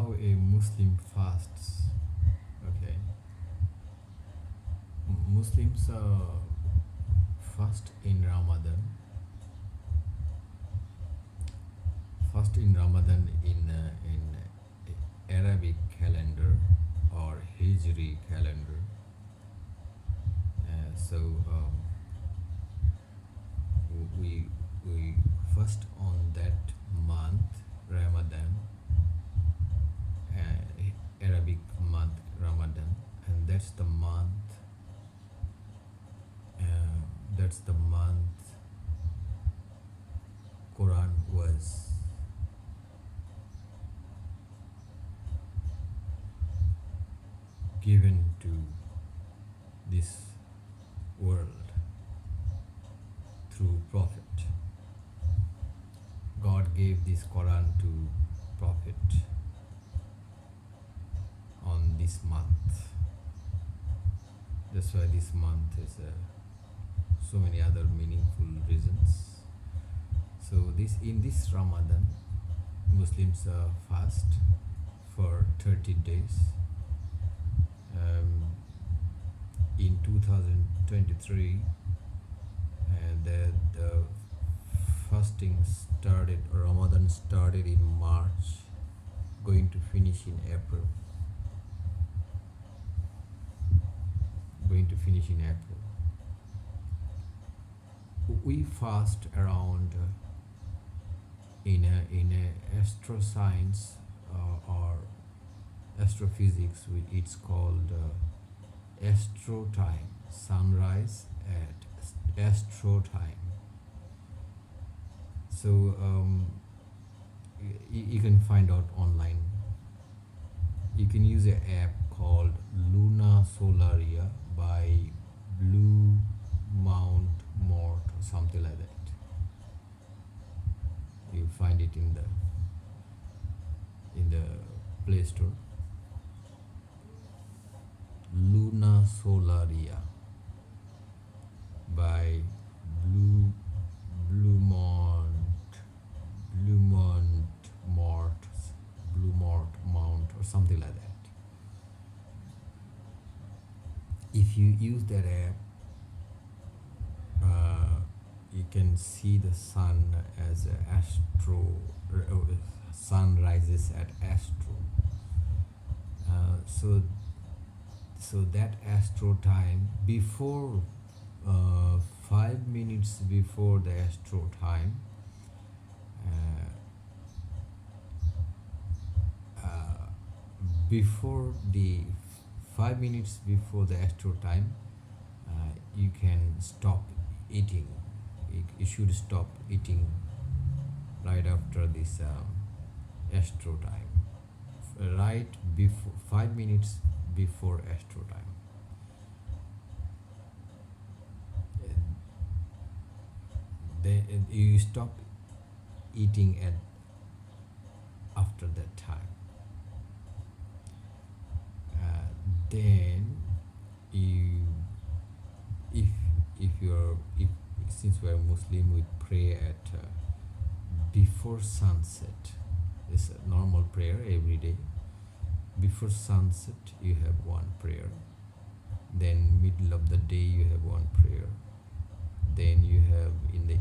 how a Muslim fasts. Okay, Muslims fast in Ramadan. Fast in Ramadan in Arabic calendar or Hijri calendar. So we we fast on that month Ramadan, Arabic month Ramadan, and uh, that's the month Quran was given to this world through Prophet. God gave this Quran to Prophet on this month. That's why this month is so many other meaningful reasons. So this Ramadan, Muslims fast for 30 days. Um, in 2023, the fasting started, Ramadan started in March, going to finish in April. Going to finish in April. We fast around in a astroscience or astrophysics. It's called astro time. Sunrise at astro time. So you can find out online. You can use an app called Luna Solaria by Blue Mount Mort or something like that. You find it in the Play Store. Luna Solaria by Blue Mont Blue Mont Mort Blue Mort Mount or something like that. If you use that app, you can see the sun as a astro. Sun rises at astro. So that astro time before 5 minutes before the astro time, uh, uh, before the 5 minutes before the astro time, you can stop eating. You should stop eating right after this astro time, right before 5 minutes before astro time. Then you stop eating at after that time. Then you, if if since we are Muslim, we pray at before sunset. It's a normal prayer every day. Before sunset, you have one prayer. Then middle of the day, you have one prayer. Then you have in the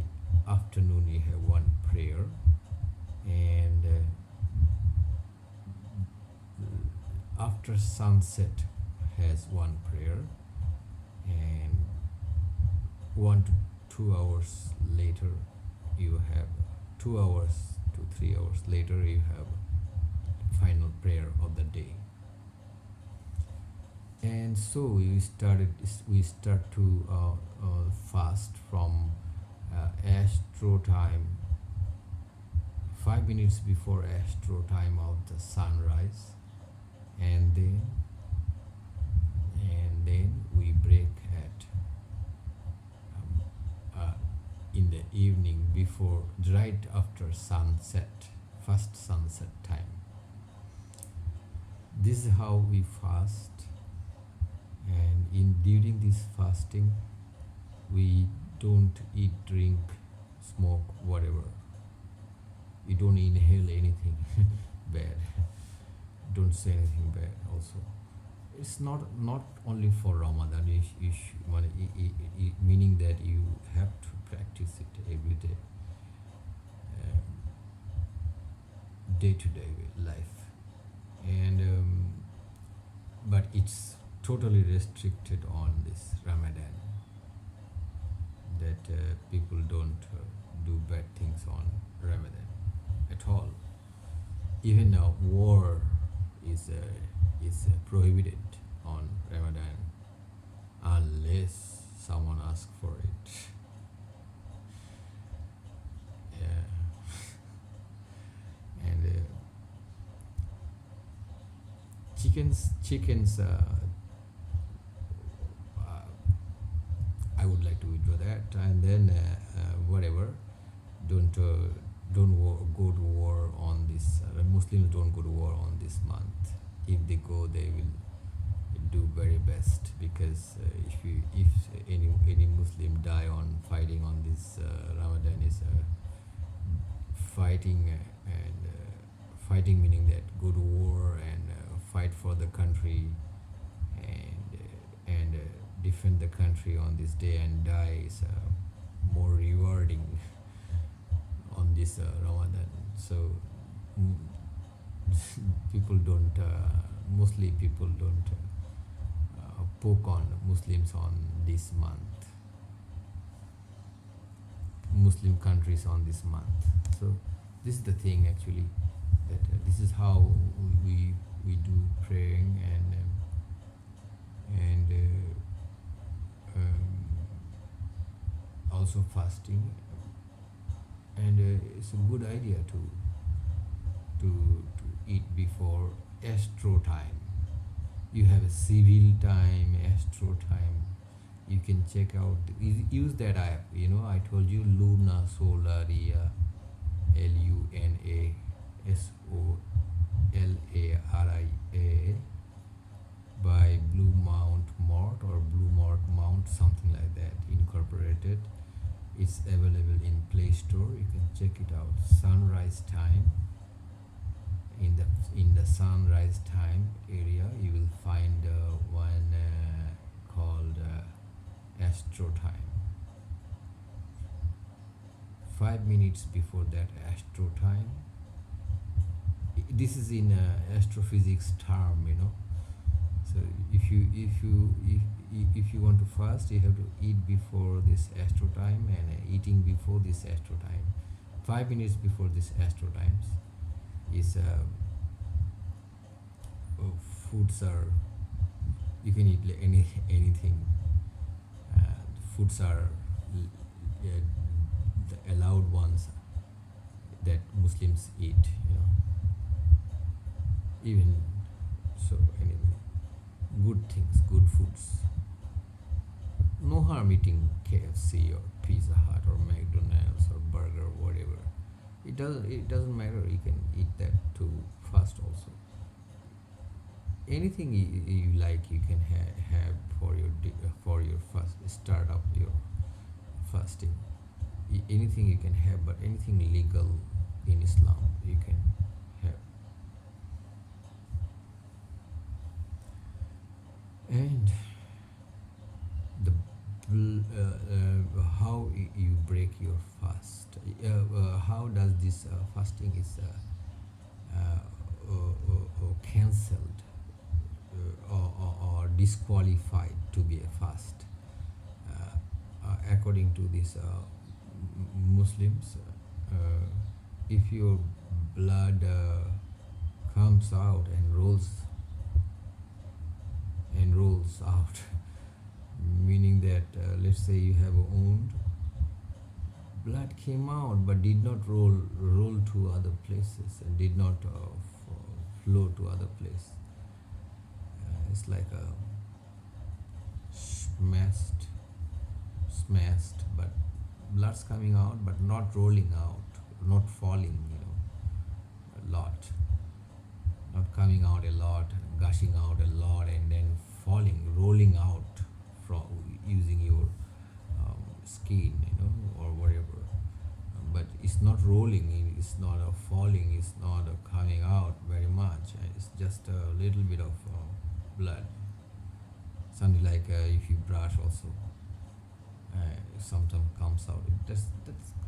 afternoon, you have one prayer, and after sunset has one prayer, and 1 to 2 hours later you have 2 hours to 3 hours later you have final prayer of the day. And so we start to fast from astro time, 5 minutes before astro time of the sunrise, and then we break at in the evening before, right after sunset, first sunset time. This is how we fast, and in during this fasting we don't eat, drink, smoke, whatever. You don't inhale anything bad. don't say anything bad also. It's not only for Ramadan. Meaning that you have to practice it every day, day to day life, and but it's totally restricted on this Ramadan, that people don't do bad things on Ramadan at all. Even now, war is prohibited on Ramadan unless someone asks for it. Yeah, and chickens. I would like to withdraw that, and then whatever. Don't go to war on this. Muslims don't go to war on this month. If they go, they will do very best, because if any Muslim die on fighting on this Ramadan is fighting, and fighting meaning that go to war and fight for the country, and defend the country on this day and die is more rewarding on this Ramadan. So mm, people don't mostly people don't poke on Muslims on this month, Muslim countries on this month. So this is the thing actually, that this is how we do praying, and also fasting, and it's a good idea to eat before astro time. You have a civil time, astro time. You can check out, use that app. I told you, Luna Solaria, LunaSolaria, by Blue Mount Mort, or Blue Mount, something like that, Incorporated. It's available in Play Store. You can check it out. Sunrise time. In the sunrise time area, you will find one called Astro Time. 5 minutes before that Astro Time. This is in astrophysics term. So if you want to fast, you have to eat before this astro time, and eating before this astro time. 5 minutes before this astro times is foods are, you can eat anything. Foods are the allowed ones that Muslims eat. Even so, anyway, good things, good foods. No harm eating KFC or Pizza Hut or McDonald's or burger, whatever. It doesn't matter. You can eat that too fast also. Anything you like, you can have for your fast, start up your fasting. Anything you can have, but anything legal in Islam you can have. And the how you break your fast. How does this fasting is cancelled, or disqualified to be a fast, according to these Muslims. If your blood comes out and rolls out, meaning that let's say you have a wound, blood came out but did not roll to other places, and did not flow to other place. It's like a smashed, but blood's coming out but not rolling out, not falling, a lot, not coming out a lot, gushing out a lot, and then rolling out from using your skin, or whatever. But it's not rolling, it's not a falling, it's not a coming out very much, it's just a little bit of blood, something like if you brush also, sometimes comes out. That's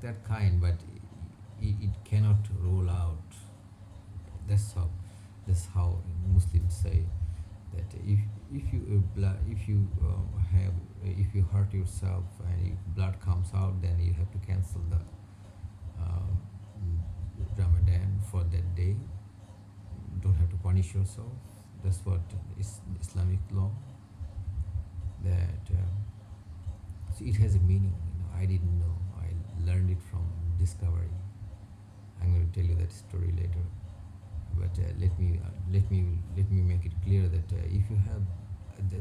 that kind, but it cannot roll out. That's how Muslims say that if you if you have if you hurt yourself and if blood comes out, then you have to cancel the uh, Ramadan for that day. Don't have to punish yourself. That's what is Islamic law. That so it has a meaning. I didn't know. I learned it from discovery. I'm going to tell you that story later. But let me make it clear that if you have,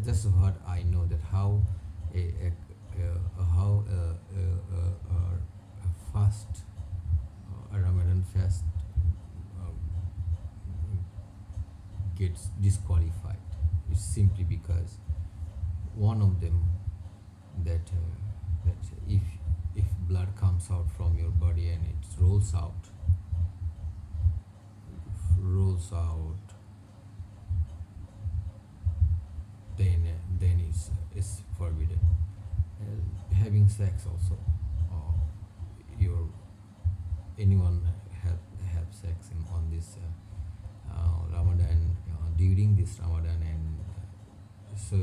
that's what I know, that how a fast, a Ramadan fast um, gets disqualified. It's simply because one of them, that if blood comes out from your body and it rolls out, then it's forbidden. Having sex also, your anyone have sex on this Ramadan, during this Ramadan, and so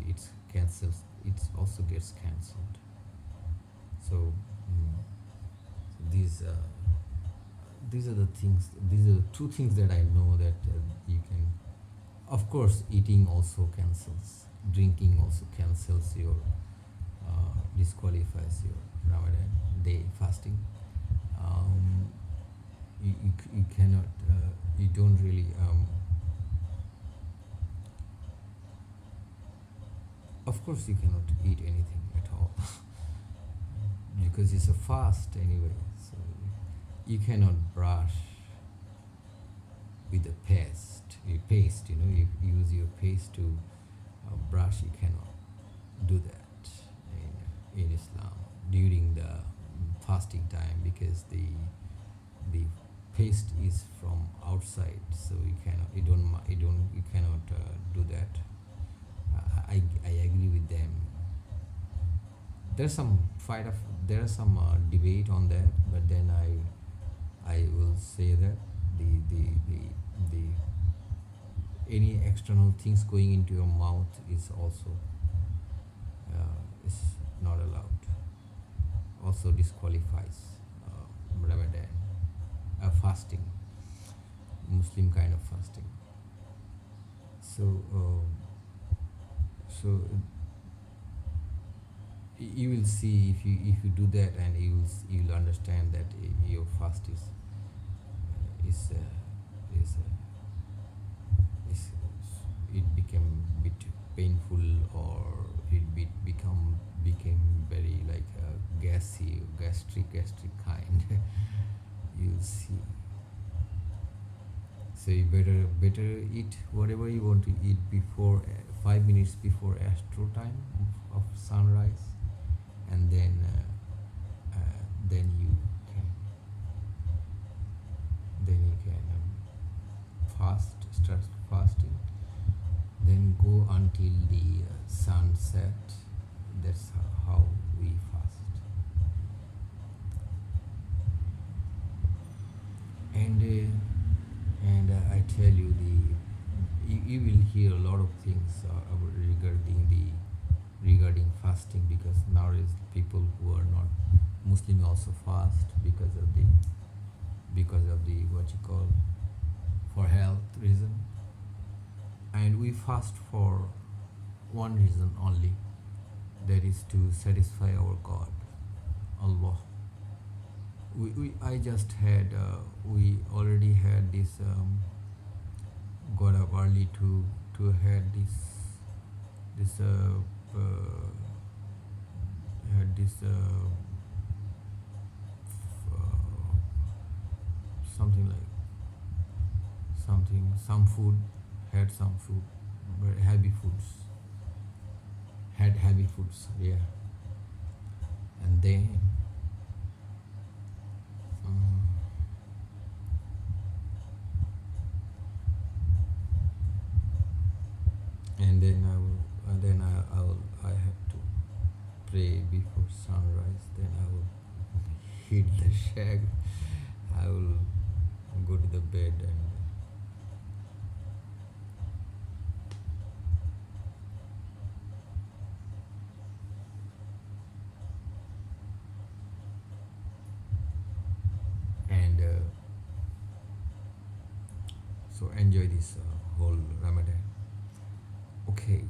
it's cancels. It also gets cancelled. So these these are the things. These are the two things that I know that you can. Of course, eating also cancels. Drinking also cancels your disqualifies your Ramadan day fasting. Um, you cannot. You don't really. Of course, you cannot eat anything at all because it's a fast anyway. So you cannot brush with a paste. You use your paste to brush. You cannot do that in Islam during the fasting time, because the paste is from outside, so you cannot do that. I agree with them. There's some there's some debate on that, but then I will say that the any external things going into your mouth is also is not allowed. Also disqualifies Ramadan, fasting, Muslim kind of fasting. So so you will see, if you do that, and you'll understand that your fast is is is it became bit painful, or became very like gastric kind. You'll see. So you better eat whatever you want to eat before 5 minutes before astro time of sunrise, and then you can start fasting, then go until the sunset. That's how we fast. And I tell you, you will hear a lot of things regarding fasting, because nowadays people who are not Muslim also fast because of the what you call, for health reason. And we fast for one reason only, that is to satisfy our God, Allah. We already had this, got up early to had this had this something like some food, had some food, but heavy foods, yeah. And then and then I have to pray before sunrise. Then I will hit the shag. I will go to the bed and so enjoy this whole Ramadan. Okay,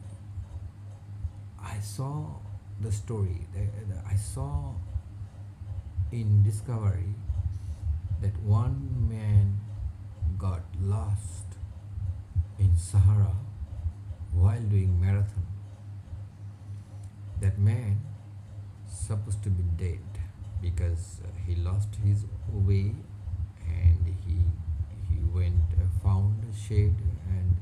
I saw the story. I saw in Discovery that one man got lost in Sahara while doing marathon. That man supposed to be dead because he lost his way, and he went found a shade, and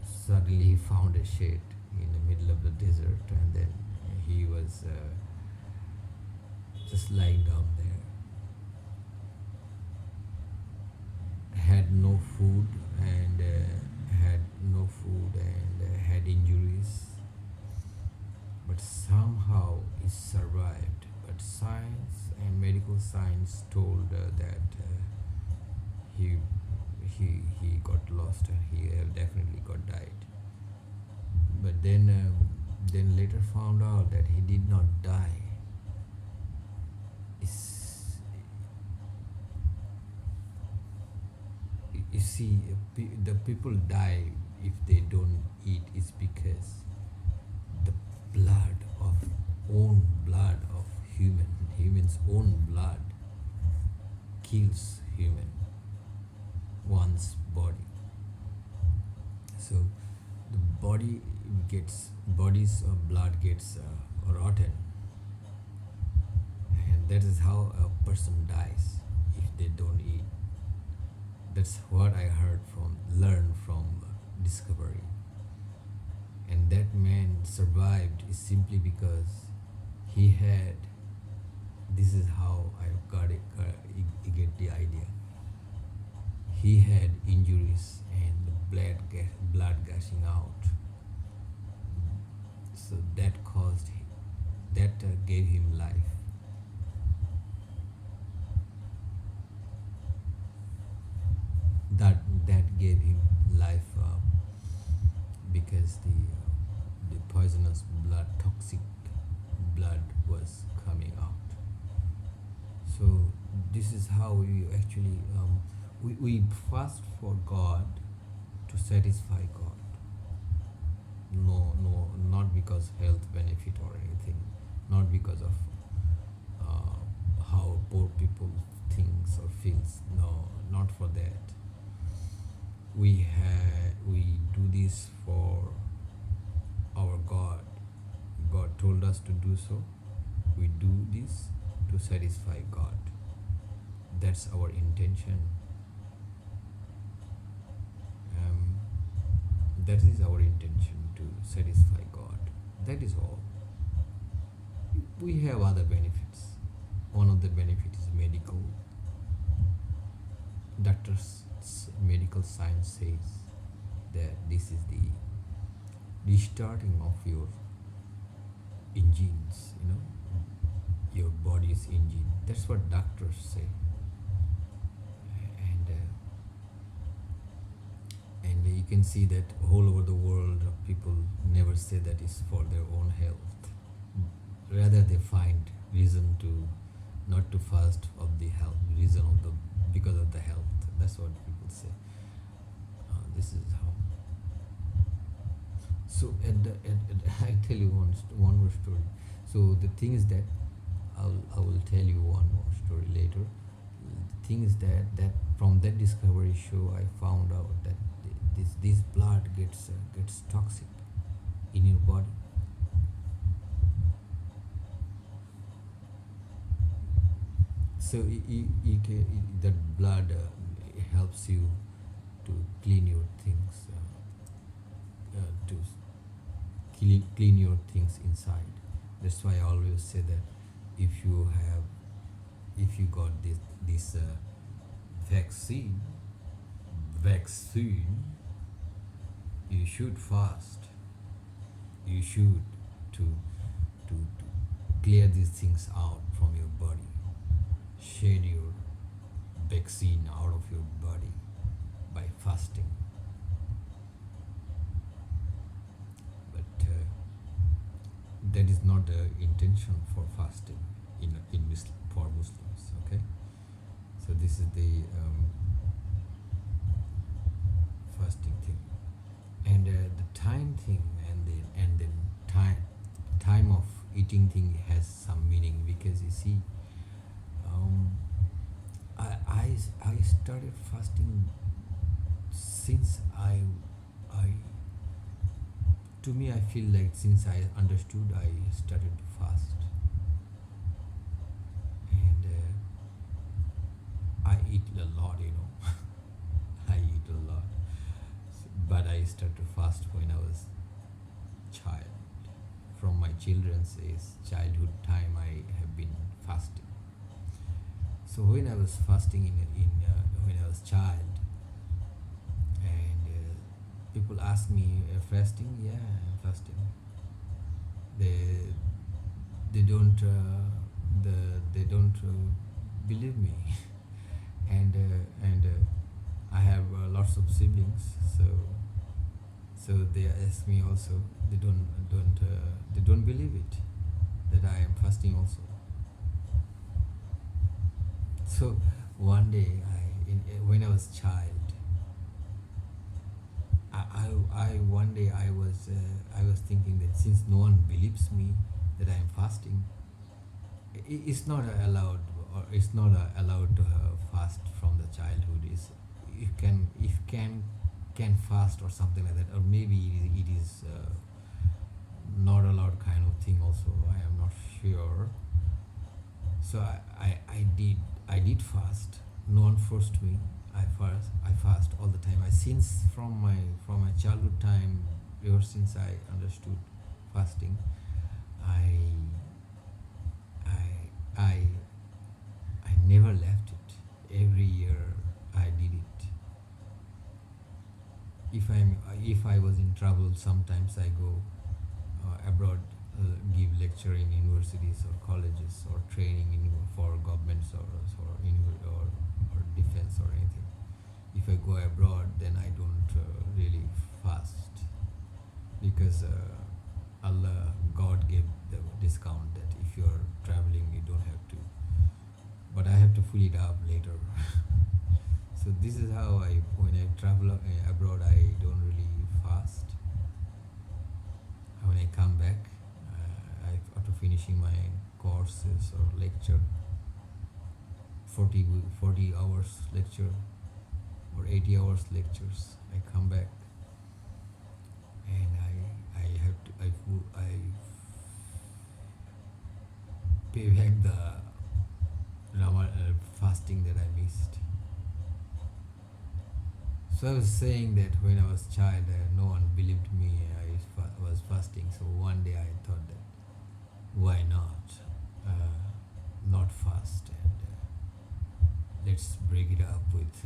suddenly he found a shade in the middle of the desert, and then he was just lying down there, had no food, and had injuries, but somehow he survived. But science and medical science told that he he got lost, and he definitely got died. But then later found out that he did not die. It's, you see, the people die if they don't eat is because the blood of blood of human's own blood kills one's body. So the bodies of blood gets rotten, and that is how a person dies if they don't eat. That's what I learned from Discovery. And that man survived is simply because he had. This is how I got it. You get the idea. He had injuries and blood gushing out. So that gave him life. That gave him life because the poisonous blood, toxic blood was coming out. So this is how we actually we fast for God to satisfy God. No, not because health benefit or anything, not because of how poor people thinks or feels. No, not for that. We do this for our God. God told us to do so. We do this to satisfy God. That's our intention. Um, that is our intention, to satisfy God. That is all. We have other benefits. One of the benefits is medical. Doctors, medical science says that this is the restarting of your engines, your body's engine. That's what doctors say. And you can see that all over the world people never say that it's for their own health. Rather, they find reason to not to fast of the health, reason of the because of the health. That's what people say. This is how. So I tell you one more story. So the thing is that I will tell you one more story later. The thing is that from that Discovery show I found out that this blood gets toxic in your body. So that blood helps you to clean your things, to clean your things inside. That's why I always say that if you got this vaccine, you should fast. You should to clear these things out from your body, shed your vaccine out of your body by fasting. But that is not the intention for fasting for Muslims. Okay, so this is the fasting thing, and the time thing, and then time of eating thing has some meaning, because you see, um, I started fasting since I to me I feel like since I understood, I started to fast, and I eat a lot, I eat a lot. But I started to fast when I was child. From my children's age, childhood time, I have been fasting. So when I was fasting in when I was child, and people ask me, fasting? Yeah, I'm fasting. They they don't they don't believe me, and I have lots of siblings, so they ask me also. They don't believe it that I am fasting also. So one day, when I was child, one day I was thinking that since no one believes me that I am fasting, it's not allowed, or it's not allowed to fast from the childhood. Is you can fast or something like that, or maybe it is not allowed kind of thing also. I am not sure. So I did fast. No one forced me. I fast all the time. I since from my childhood time, ever since I understood fasting, I I I I never left it. Every year I did it. If I was in trouble, sometimes I go abroad, give lecture in universities or colleges, or training for governments, or defense or anything. If I go abroad, then I don't really fast, because God gave the discount that if you are traveling, you don't have to. But I have to fill it up later. So this is how when I travel abroad, I don't really fast. When I come back, after finishing my courses or lecture, 40 hours lecture or 80 hours lectures, I come back, and I have to I pay back the fasting that I missed. So I was saying that when I was child, no one believed me. Was fasting. So one day I thought that why not fast, and let's break it up with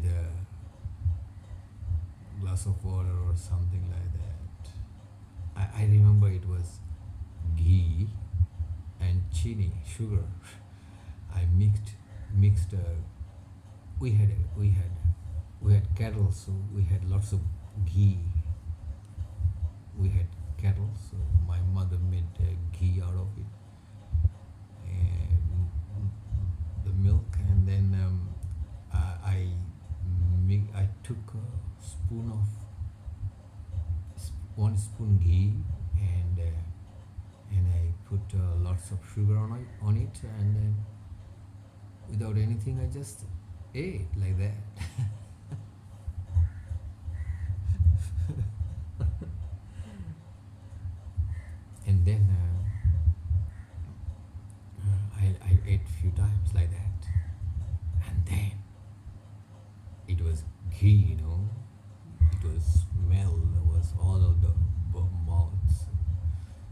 a glass of water or something like that. I remember it was ghee and chini, sugar. I mixed. We had cattle, so we had lots of ghee. We had cattle, so my mother made ghee out of it, and the milk, and then I took a spoon of 1 spoon ghee, and I put lots of sugar on it, and then without anything, I just ate like that. And then I ate few times like that, and then it was ghee, it was smell, it was all of the mouths.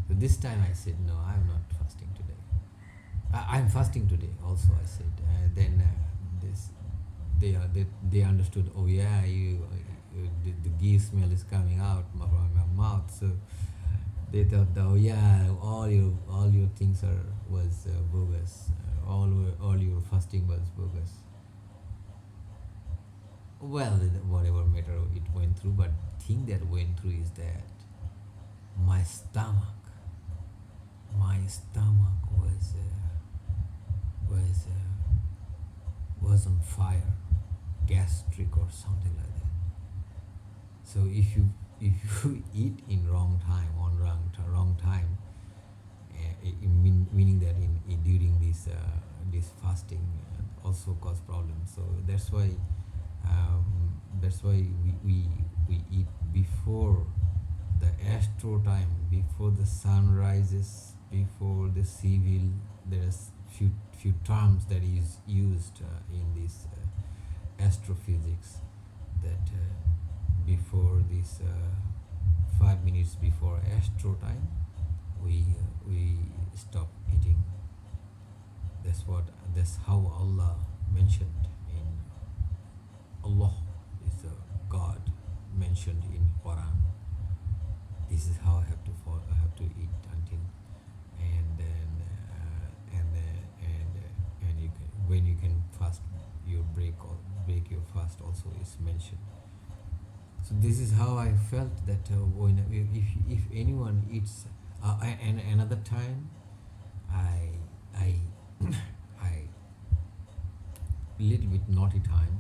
So this time I said, no, I'm not fasting today. I'm fasting today also, I said. Then this they understood. Oh yeah, the ghee smell is coming out from my mouth. So they thought, oh yeah, all your things are was bogus. All your fasting was bogus. Well, whatever matter it went through, but thing that went through is that my stomach, my stomach was on fire, gastric or something like that. So if you eat in wrong time, on wrong time, meaning that in during this fasting also cause problems. So that's why we eat before the astro time, before the sun rises, before the civil. There's few terms that is used in this astrophysics, that before this 5 minutes before astro time, we stop eating. That's how Allah mentioned in Allah is a God mentioned in Quran. This is how I have to eat until, and then and you can, when you can fast, your break your fast also is mentioned. So this is how I felt that when if anyone eats, and another time I I little bit naughty time,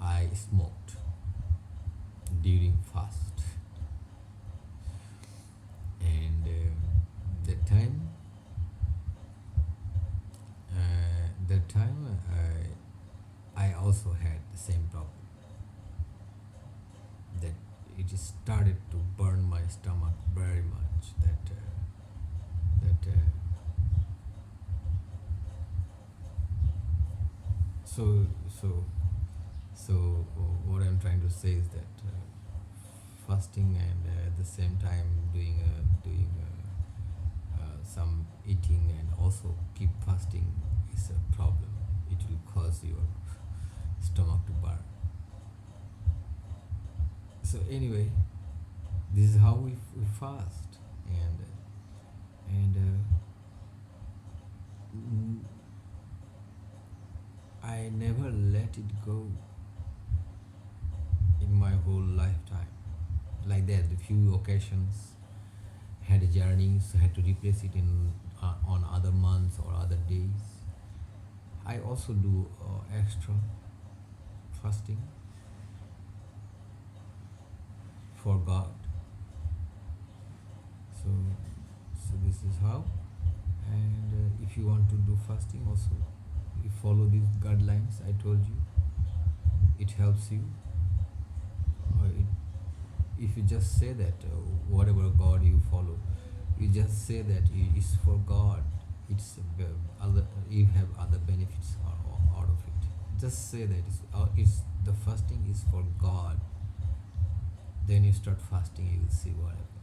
I smoked during fast, and that time that time I also had the same problem, that it started to burn my stomach very much, that so so so what I'm trying to say is that fasting and at the same time doing some eating and also keep fasting is a problem. It will cause your stomach to burn. So anyway, this is how we fast, and mm, I never let it go in my whole lifetime like that. The few occasions had a journey, so had to replace it in on other months or other days. I also do extra fasting for God. So so this is how. And if you want to do fasting also, you follow these guidelines I told you. It helps you. It, if you just say that whatever God you follow, you just say that it is for God. It's other, you have other benefits out of it. Just say that it's the fasting is for God. Then you start fasting, you will see what happens.